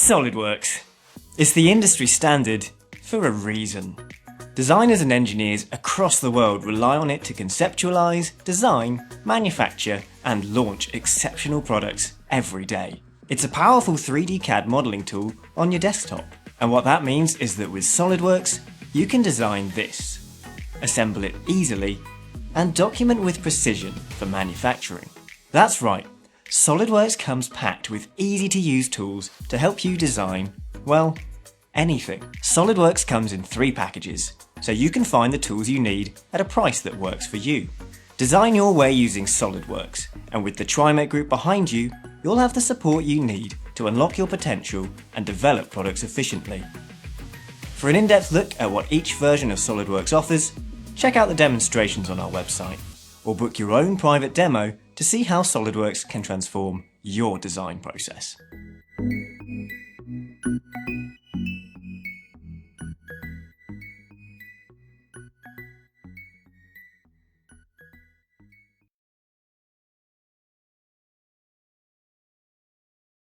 SOLIDWORKS. It's the industry standard for a reason. Designers and engineers across the world rely on it to conceptualize, design, manufacture, and launch exceptional products every day. It's a powerful 3D CAD modeling tool on your desktop. And what that means is that with SOLIDWORKS, you can design this, assemble it easily, and document with precision for manufacturing. That's right, SOLIDWORKS comes packed with easy-to-use tools to help you design, well, anything. SOLIDWORKS comes in 3 packages, so you can find the tools you need at a price that works for you. Design your way using SOLIDWORKS, and with the TriMech group behind you, you'll have the support you need to unlock your potential and develop products efficiently. For an in-depth look at what each version of SOLIDWORKS offers, check out the demonstrations on our website, or book your own private demo to see how SOLIDWORKS can transform your design process.